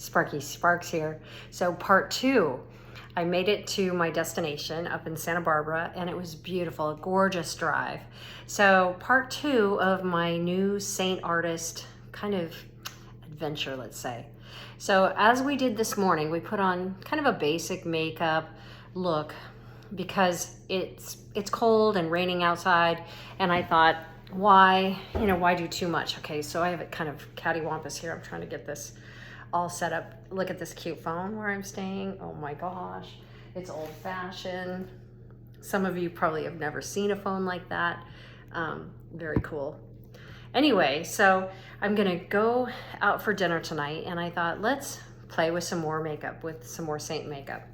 Sparky Sparks here. So part 2, I made it to my destination up in Santa Barbara, and it was beautiful, a gorgeous drive. So part 2 of my new Saint artist kind of adventure, let's say. So as we did this morning, we put on kind of a basic makeup look because it's cold and raining outside, and I thought, why do too much? Okay, so I have it kind of cattywampus here. I'm trying to get this all set up. Look at this cute phone where I'm staying. Oh my gosh, it's old-fashioned. Some of you probably have never seen a phone like that. Very cool. Anyway, so I'm gonna go out for dinner tonight, and I thought, let's play with some more makeup, with some more Saint makeup.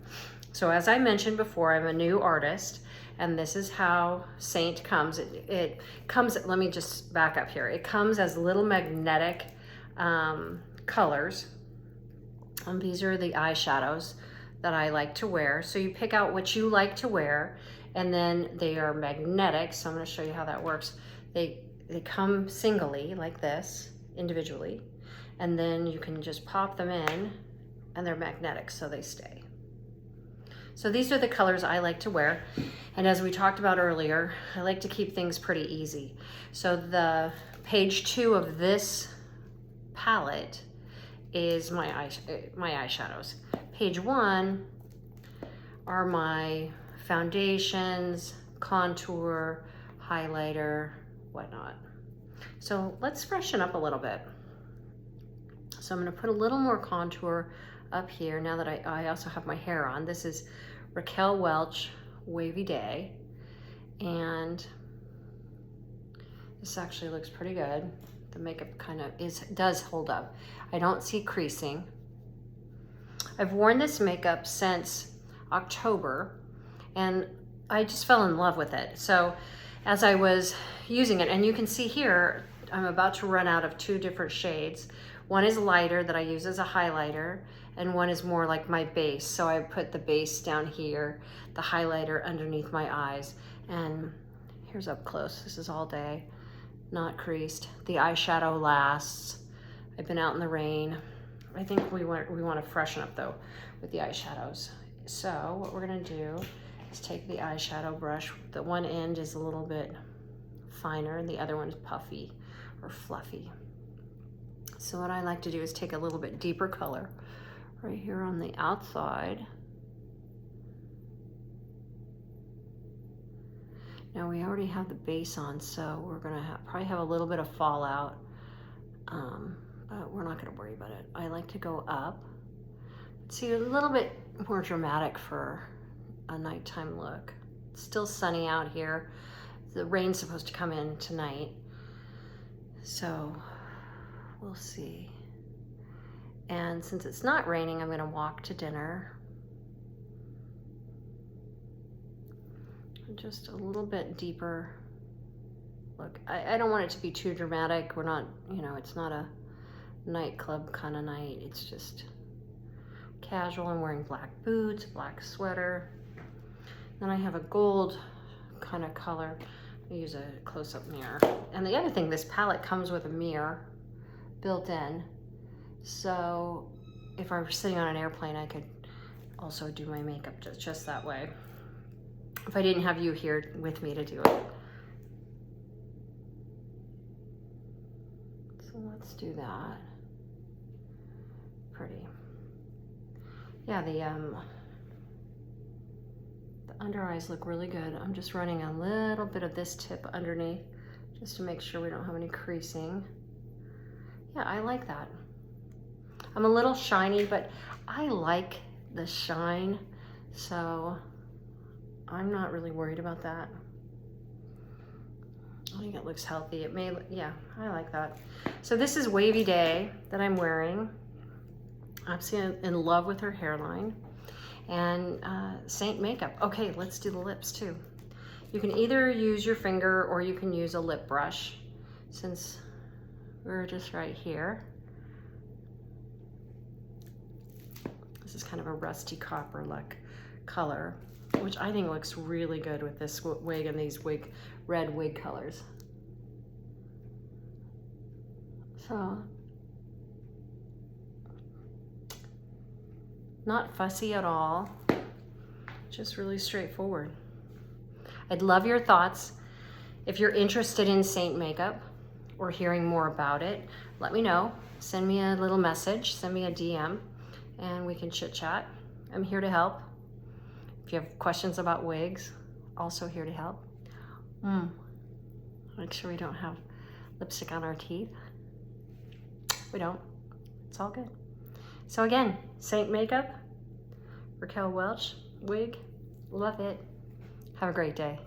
So as I mentioned before, I'm a new artist, and this is how Saint comes. It comes, let me just back up here. It comes as little magnetic colors. And these are the eyeshadows that I like to wear. So you pick out what you like to wear, and then they are magnetic. So I'm gonna show you how that works. They come singly like this, individually, and then you can just pop them in, and they're magnetic, so they stay. So these are the colors I like to wear. And as we talked about earlier, I like to keep things pretty easy. So the page 2 of this palette is my eyeshadows. Page 1 are my foundations, contour, highlighter, whatnot. So let's freshen up a little bit. So I'm gonna put a little more contour up here now that I also have my hair on. This is Raquel Welch Wavy Day, and this actually looks pretty good. The makeup kind of does hold up. I don't see creasing. I've worn this makeup since October, and I just fell in love with it. So as I was using it, and you can see here, I'm about to run out of 2 different shades. One is lighter that I use as a highlighter, and one is more like my base. So I put the base down here, the highlighter underneath my eyes, and here's up close. This is all day, not creased. The eyeshadow lasts. I've been out in the rain. I think we want to freshen up though with the eyeshadows. So what we're gonna do is take the eyeshadow brush. The one end is a little bit finer, and the other one is puffy or fluffy. So what I like to do is take a little bit deeper color right here on the outside. Now we already have the base on, so we're gonna probably have a little bit of fallout, but we're not gonna worry about it. I like to go up. See, a little bit more dramatic for a nighttime look. It's still sunny out here. The rain's supposed to come in tonight, so we'll see. And since it's not raining, I'm gonna walk to dinner. Just a little bit deeper look. I don't want it to be too dramatic. We're not, it's not a nightclub kind of night. It's just casual. I'm wearing black boots, black sweater. Then I have a gold kind of color. I use a close-up mirror. And the other thing, this palette comes with a mirror built in. So if I were sitting on an airplane, I could also do my makeup just that way, if I didn't have you here with me to do it. So let's do that. Pretty. Yeah, the under eyes look really good. I'm just running a little bit of this tip underneath just to make sure we don't have any creasing. Yeah, I like that. I'm a little shiny, but I like the shine, so I'm not really worried about that. I think it looks healthy. It may, yeah, I like that. So this is Wavy Day that I'm wearing. I'm in love with her hairline. And Saint Makeup. Okay, let's do the lips too. You can either use your finger or you can use a lip brush, since we're just right here. This is kind of a rusty copper look color, which I think looks really good with this wig and these red wig colors. So Not fussy at all. Just really straightforward. I'd love your thoughts. If you're interested in SEINT Makeup or hearing more about it, let me know. Send me a little message, send me a DM, and we can chit chat. I'm here to help. If you have questions about wigs, also here to help. Make sure we don't have lipstick on our teeth. We don't. It's all good. So again, SEINT Makeup, Raquel Welch Wig. Love it. Have a great day.